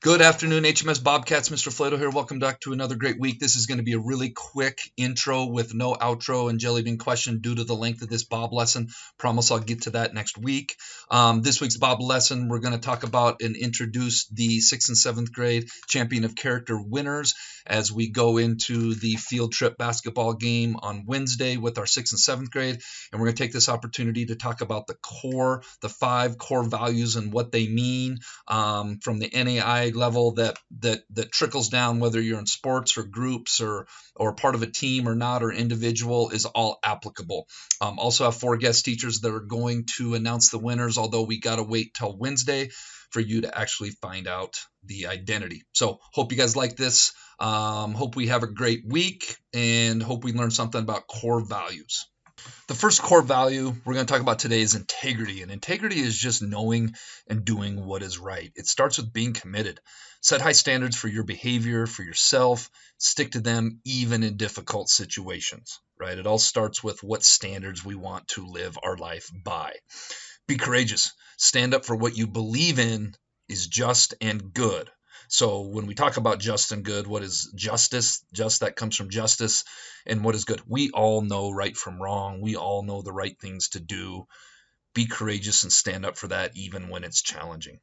Good afternoon, HMS Bobcats. Mr. Flato here. Welcome back to another great week. This is going to be a really quick intro with no outro and jelly bean question due to the length of this Bob lesson. Promise I'll get to that next week. This week's Bob lesson, we're going to talk about and introduce the 6th and 7th grade Champion of Character winners as we go into the field trip basketball game on Wednesday with our 6th and 7th grade. And we're going to take this opportunity to talk about the 5 core values and what they mean from the NAI level that trickles down, whether you're in sports or groups or part of a team or not, or individual, is all applicable. Also have 4 guest teachers that are going to announce the winners, although we got to wait till Wednesday for you to actually find out the identity. So hope you guys like this. Hope we have a great week and hope we learn something about core values. The first core value we're going to talk about today is integrity. And integrity is just knowing and doing what is right. It starts with being committed. Set high standards for your behavior, for yourself. Stick to them even in difficult situations, right? It all starts with what standards we want to live our life by. Be courageous. Stand up for what you believe in is just and good. So when we talk about just and good, what is justice? Just, that comes from justice. And what is good? We all know right from wrong. We all know the right things to do. Be courageous and stand up for that even when it's challenging.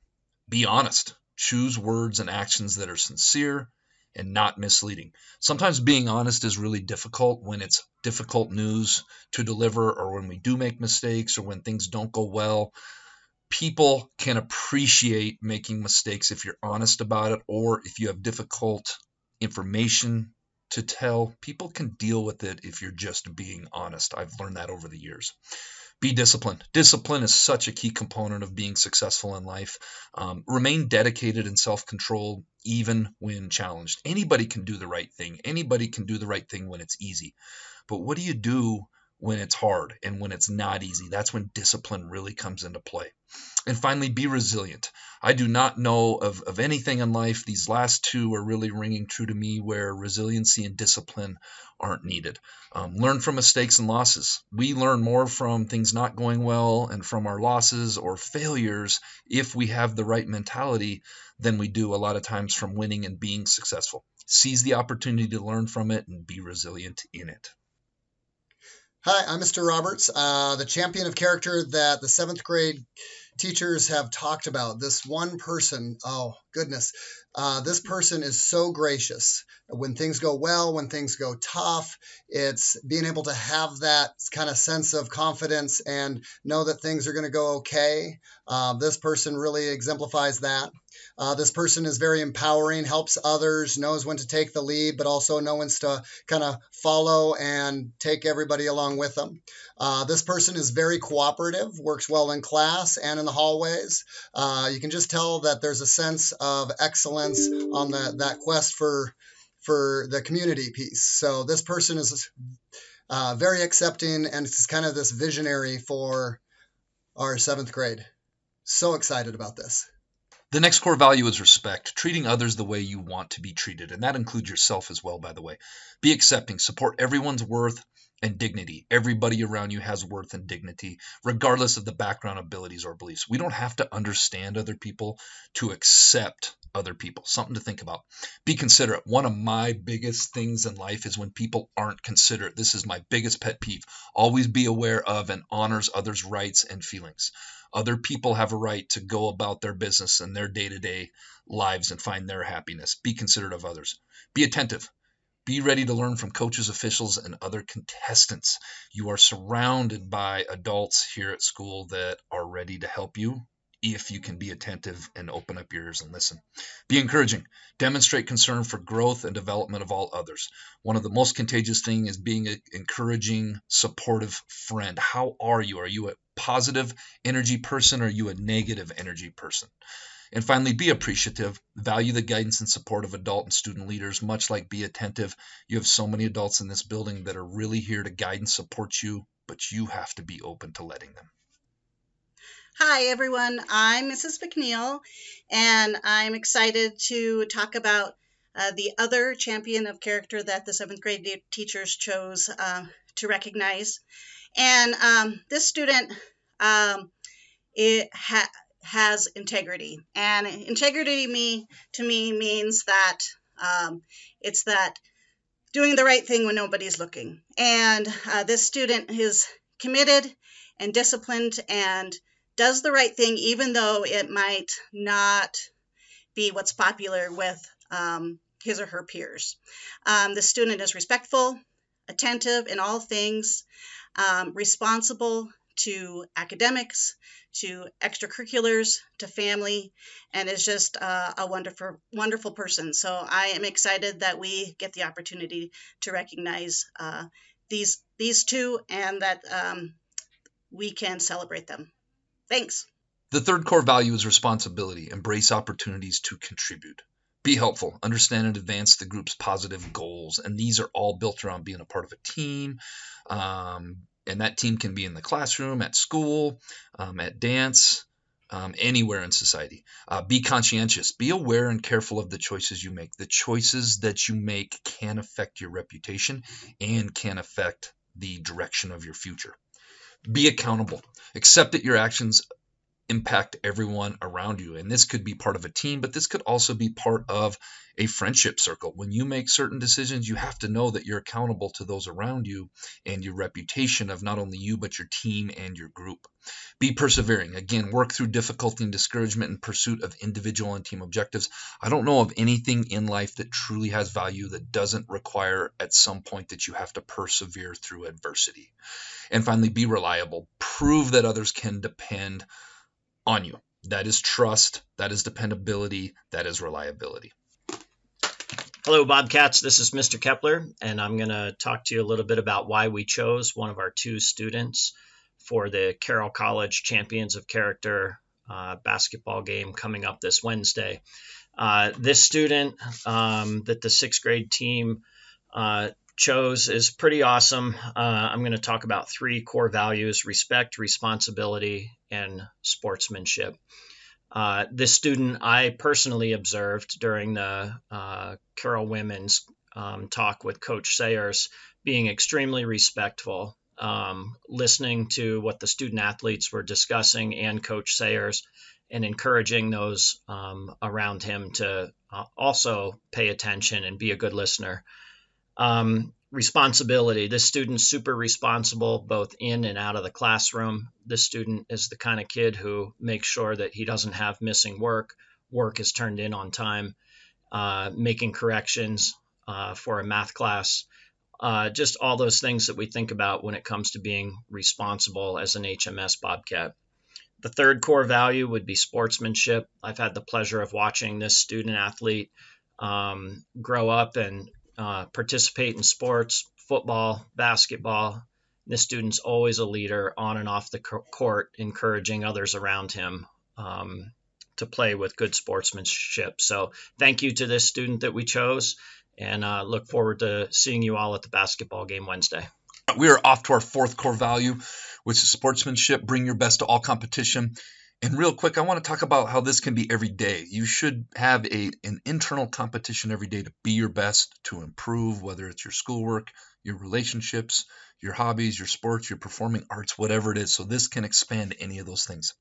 Be honest. Choose words and actions that are sincere and not misleading. Sometimes being honest is really difficult when it's difficult news to deliver, or when we do make mistakes, or when things don't go well. People can appreciate making mistakes if you're honest about it, or if you have difficult information to tell. People can deal with it if you're just being honest. I've learned that over the years. Be disciplined. Discipline is such a key component of being successful in life. Remain dedicated and self-controlled even when challenged. Anybody can do the right thing. Anybody can do the right thing when it's easy. But what do you do when it's hard and when it's not easy? That's when discipline really comes into play. And finally, be resilient. I do not know of anything in life. These last 2 are really ringing true to me, where resiliency and discipline aren't needed. Learn from mistakes and losses. We learn more from things not going well and from our losses or failures if we have the right mentality than we do a lot of times from winning and being successful. Seize the opportunity to learn from it and be resilient in it. Hi, I'm Mr. Roberts, the champion of character that the 7th grade teachers have talked about. This one person, oh goodness, this person is so gracious. When things go well, when things go tough, it's being able to have that kind of sense of confidence and know that things are going to go okay. This person really exemplifies that. This person is very empowering, helps others, knows when to take the lead, but also knows to kind of follow and take everybody along with them. This person is very cooperative, works well in class and in the hallways. You can just tell that there's a sense of excellence on that quest for the community piece. So this person is very accepting, and it's kind of this visionary for our 7th grade. So excited about this. The next core value is respect, treating others the way you want to be treated, and that includes yourself as well, by the way. Be accepting, support everyone's worth and dignity. Everybody around you has worth and dignity, regardless of the background, abilities, or beliefs. We don't have to understand other people to accept other people. Something to think about. Be considerate. One of my biggest things in life is when people aren't considerate. This is my biggest pet peeve. Always be aware of and honors others' rights and feelings. Other people have a right to go about their business and their day-to-day lives and find their happiness. Be considerate of others. Be attentive. Be ready to learn from coaches, officials, and other contestants. You are surrounded by adults here at school that are ready to help you if you can be attentive and open up your ears and listen. Be encouraging. Demonstrate concern for growth and development of all others. One of the most contagious things is being an encouraging, supportive friend. How are you? Are you a positive energy person, or are you a negative energy person? And finally, be appreciative. Value the guidance and support of adult and student leaders, much like be attentive. You have so many adults in this building that are really here to guide and support you, but you have to be open to letting them. Hi, everyone. I'm Mrs. McNeil, and I'm excited to talk about the other champion of character that the 7th grade teachers chose to recognize. And this student has integrity. And integrity to me means that it's that doing the right thing when nobody's looking. And this student is committed and disciplined and does the right thing, even though it might not be what's popular with his or her peers. The student is respectful, attentive in all things, responsible to academics, to extracurriculars, to family, and is just a wonderful, wonderful person. So I am excited that we get the opportunity to recognize these two, and that we can celebrate them. Thanks. The third core value is responsibility. Embrace opportunities to contribute. Be helpful. Understand and advance the group's positive goals. And these are all built around being a part of a team. And that team can be in the classroom, at school, at dance, anywhere in society. Be conscientious. Be aware and careful of the choices you make. The choices that you make can affect your reputation and can affect the direction of your future. Be accountable. Accept that your actions impact everyone around you. And this could be part of a team, but this could also be part of a friendship circle. When you make certain decisions, you have to know that you're accountable to those around you and your reputation of not only you, but your team and your group. Be persevering. Again, work through difficulty and discouragement in pursuit of individual and team objectives. I don't know of anything in life that truly has value that doesn't require at some point that you have to persevere through adversity. And finally, be reliable. Prove that others can depend on you. That is trust, that is dependability, that is reliability. Hello, Bobcats. This is Mr. Kepler, and I'm going to talk to you a little bit about why we chose one of our two students for the Carroll College Champions of Character basketball game coming up this Wednesday. This student that the sixth grade team chose is pretty awesome. I'm going to talk about three core values: respect, responsibility, and sportsmanship. This student I personally observed during the Carroll Women's talk with Coach Sayers being extremely respectful, listening to what the student athletes were discussing and Coach Sayers, and encouraging those around him to also pay attention and be a good listener. Responsibility. This student's super responsible both in and out of the classroom. This student is the kind of kid who makes sure that he doesn't have missing work. Work is turned in on time, making corrections for a math class. Just all those things that we think about when it comes to being responsible as an HMS Bobcat. The third core value would be sportsmanship. I've had the pleasure of watching this student athlete grow up and participate in sports, football, basketball. This student's always a leader on and off the court, encouraging others around him to play with good sportsmanship. So thank you to this student that we chose, and look forward to seeing you all at the basketball game Wednesday. We are off to our fourth core value, which is sportsmanship. Bring your best to all competition. And real quick, I want to talk about how this can be every day. You should have an internal competition every day to be your best, to improve, whether it's your schoolwork, your relationships, your hobbies, your sports, your performing arts, whatever it is. So this can expand any of those things.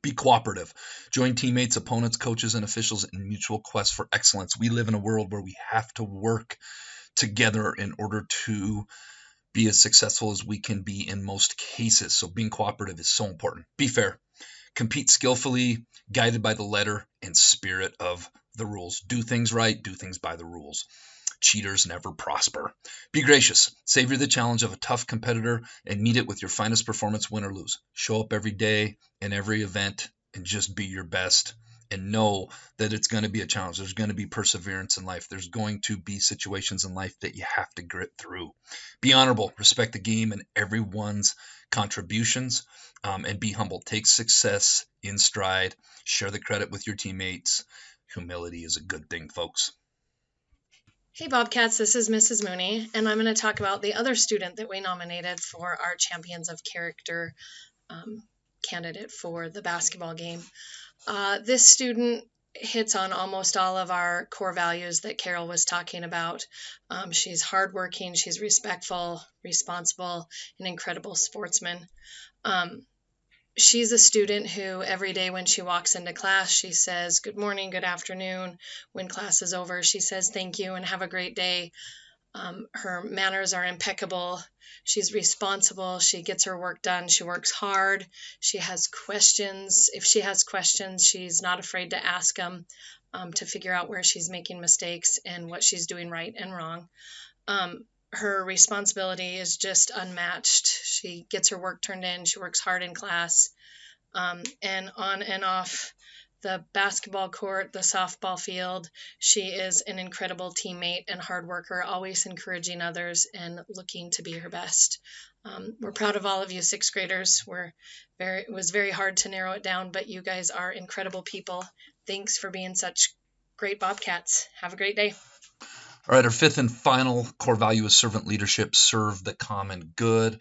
Be cooperative. Join teammates, opponents, coaches, and officials in mutual quest for excellence. We live in a world where we have to work together in order to be as successful as we can be in most cases. So being cooperative is so important. Be fair. Compete skillfully, guided by the letter and spirit of the rules. Do things right, do things by the rules. Cheaters never prosper. Be gracious. Savor the challenge of a tough competitor and meet it with your finest performance, win or lose. Show up every day in every event and just be your best. And know that it's going to be a challenge. There's going to be perseverance in life. There's going to be situations in life that you have to grit through. Be honorable. Respect the game and everyone's contributions, and be humble. Take success in stride. Share the credit with your teammates. Humility is a good thing, folks. Hey Bobcats, this is Mrs. Mooney, and I'm going to talk about the other student that we nominated for our Champions of Character candidate for the basketball game. This student hits on almost all of our core values that Carol was talking about. She's hardworking, she's respectful, responsible, an incredible sportsman. she's a student who every day when she walks into class, she says, good morning, good afternoon. When class is over, she says, thank you and have a great day. Her manners are impeccable. She's responsible. She gets her work done. She works hard. She has questions. If she has questions, she's not afraid to ask them to figure out where she's making mistakes and what she's doing right and wrong. Her responsibility is just unmatched. She gets her work turned in. She works hard in class. And on and off the basketball court, the softball field, she is an incredible teammate and hard worker, always encouraging others and looking to be her best. We're proud of all of you sixth graders. It was very hard to narrow it down, but you guys are incredible people. Thanks for being such great Bobcats. Have a great day. All right, our fifth and final core value is servant leadership, serve the common good.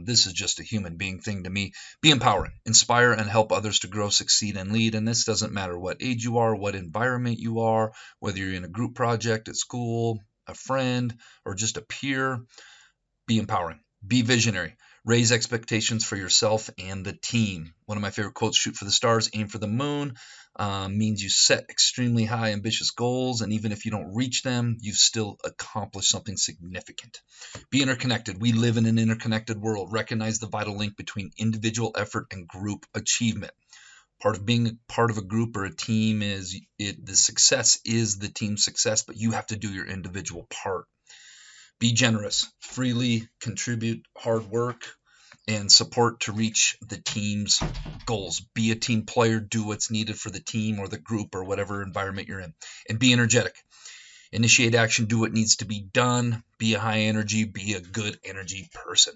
This is just a human being thing to me. Be empowering, inspire, and help others to grow, succeed, and lead. And this doesn't matter what age you are, what environment you are, whether you're in a group project at school, a friend, or just a peer. Be empowering. Be visionary. Raise expectations for yourself and the team. One of my favorite quotes, shoot for the stars, aim for the moon, means you set extremely high, ambitious goals, and even if you don't reach them, you've still accomplished something significant. Be interconnected. We live in an interconnected world. Recognize the vital link between individual effort and group achievement. Part of being part of a group or a team is the success is the team's success, but you have to do your individual part. Be generous, freely contribute hard work and support to reach the team's goals. Be a team player, do what's needed for the team or the group or whatever environment you're in. And be energetic. Initiate action, do what needs to be done. Be a high energy, be a good energy person.